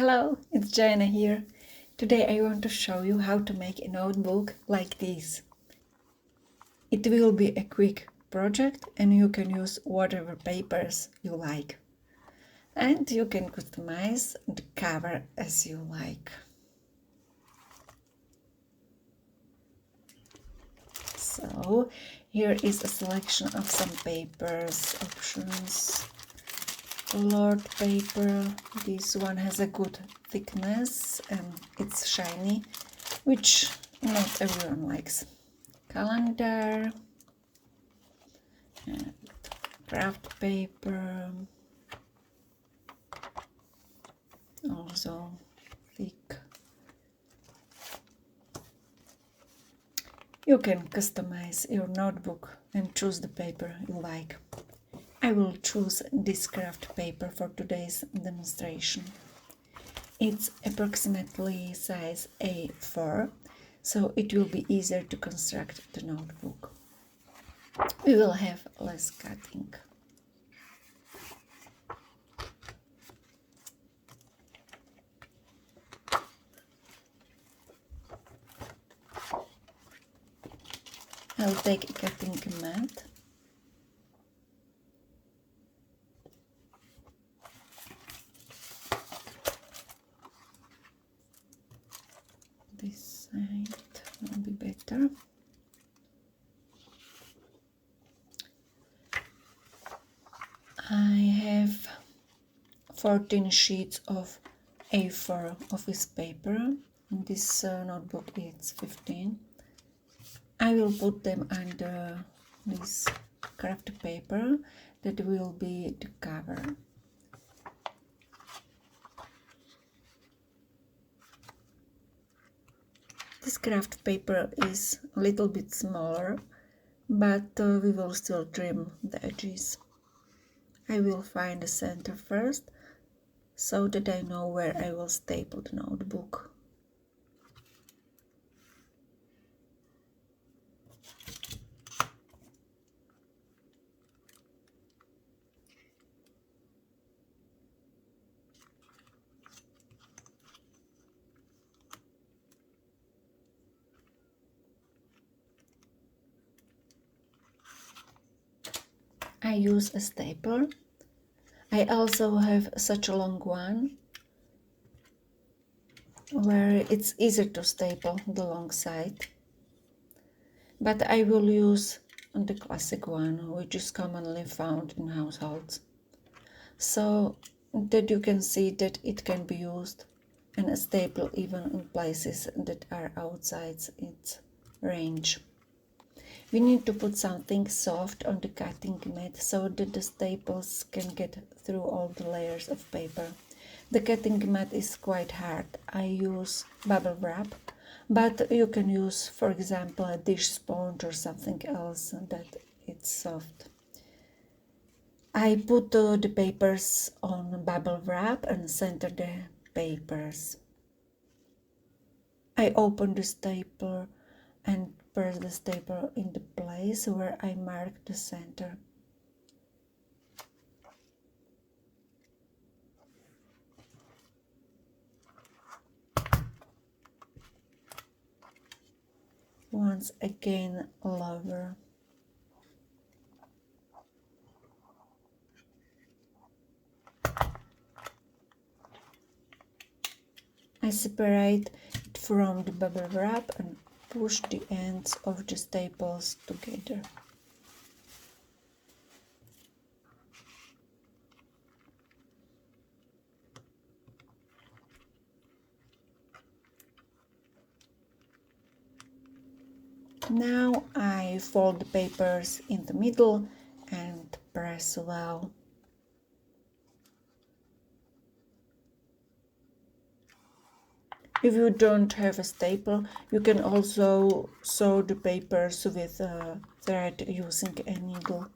Hello, it's Joanna here. Today I want to show you how to make a notebook like this. It will be a quick project and you can use whatever papers you like. And you can customize the cover as you like. So here is a selection of some papers, options. Colored paper, this one has a good thickness and it's shiny, which not everyone likes. Calendar and craft paper, also thick. You can customize your notebook and choose the paper you like. I will choose this craft paper for today's demonstration. It's approximately size A4, so it will be easier to construct the notebook. We will have less cutting. I'll take a cutting mat. This side will be better. I have 14 sheets of A4 office paper. This notebook is 15. I will put them under this craft paper that will be the cover. This craft paper is a little bit smaller, but we will still trim the edges. I will find the center first, so that I know where I will staple the notebook. I use a stapler. I also have such a long one where it's easier to staple the long side. But I will use the classic one, which is commonly found in households, so that you can see that it can be used and a staple even in places that are outside its range. We need to put something soft on the cutting mat so that the staples can get through all the layers of paper. The cutting mat is quite hard. I use bubble wrap, but you can use, for example, a dish sponge or something else that it's soft. I put the papers on bubble wrap and center the papers. I open the stapler and press the stapler in the place where I marked the center. Once again lower. I separate it from the bubble wrap and push the ends of the staples together. Now I fold the papers in the middle and press well. If you don't have a staple, you can also sew the papers with a thread using a needle.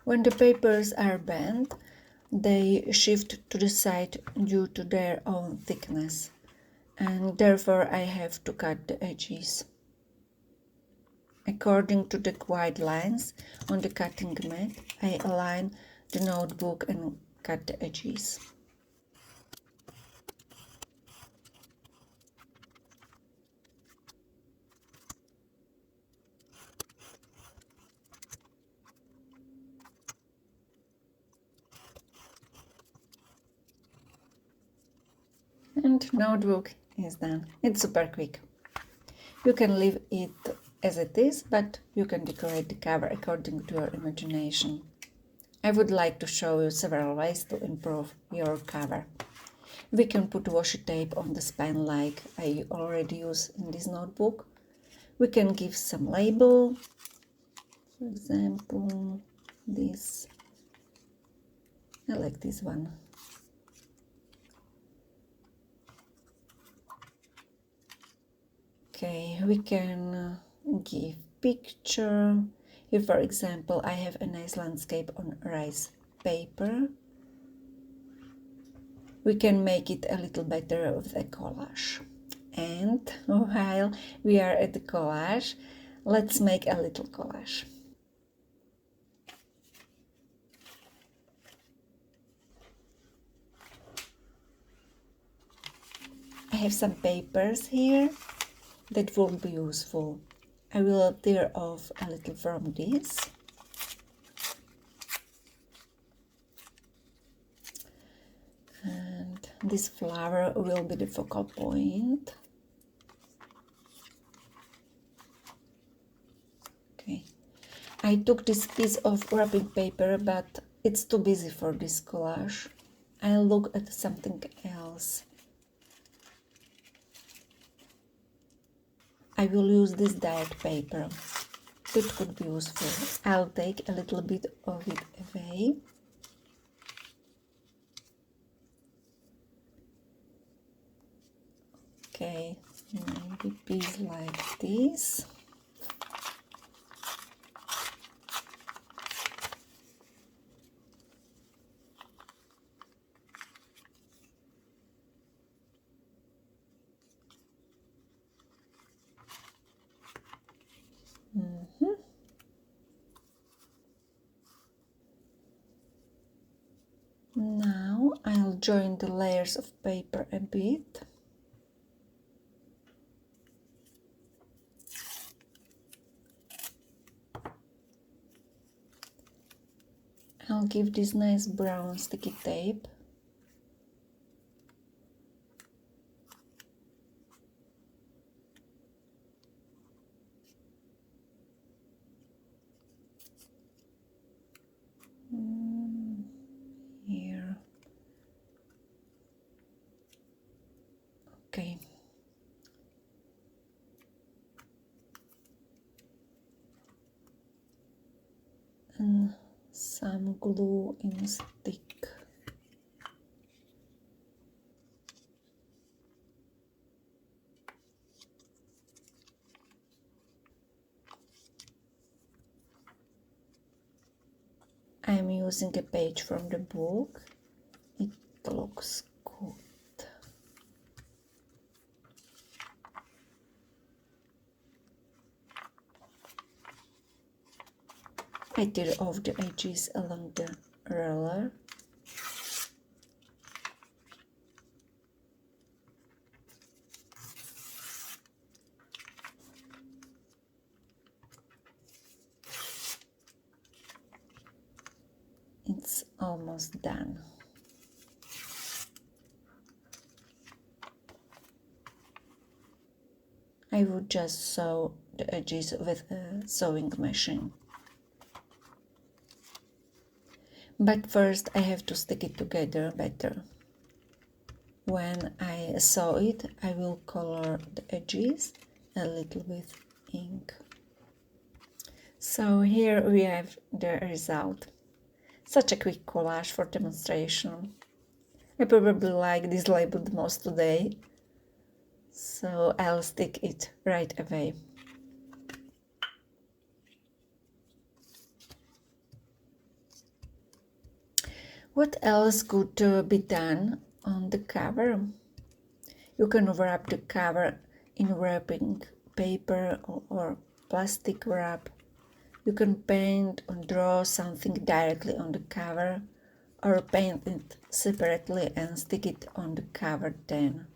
When the papers are bent, they shift to the side due to their own thickness, and therefore I have to cut the edges. According to the guidelines on the cutting mat, I align the notebook and cut the edges. And notebook is done. It's super quick. You can leave it as it is, but you can decorate the cover according to your imagination. I would like to show you several ways to improve your cover. We can put washi tape on the spine like I already use in this notebook. We can give some label, for example, this. I like this one. Okay, we can give picture. Here, for example, I have a nice landscape on rice paper. We can make it a little better with a collage. And while we are at the collage, let's make a little collage. I have some papers here that will be useful. I will tear off a little from this. And this flower will be the focal point. Okay. I took this piece of wrapping paper, but it's too busy for this collage. I'll look at something else. I will use this dyed paper. That could be useful. I'll take a little bit of it away. Okay, maybe piece like this. Now I'll join the layers of paper a bit. I'll give this nice brown sticky tape. Here. Okay. And some glue in stick. I'm using a page from the book. It looks good. I tear off the edges along the roller. It's almost done. I would just sew the edges with a sewing machine. But first I have to stick it together better. When I sew it, I will color the edges a little with ink. So here we have the result. Such a quick collage for demonstration. I probably like this label the most today, so I'll stick it right away. What else could be done on the cover? You can wrap the cover in wrapping paper or plastic wrap. You can paint or draw something directly on the cover, or paint it separately and stick it on the cover then.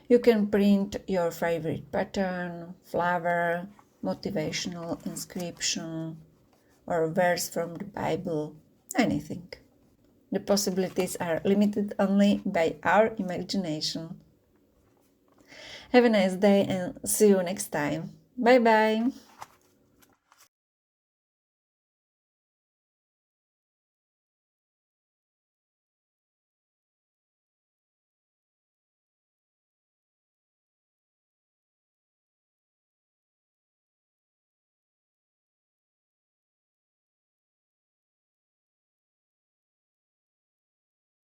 You can print your favorite pattern, flower, motivational inscription, or a verse from the Bible, anything. The possibilities are limited only by our imagination. Have a nice day and see you next time. Bye bye!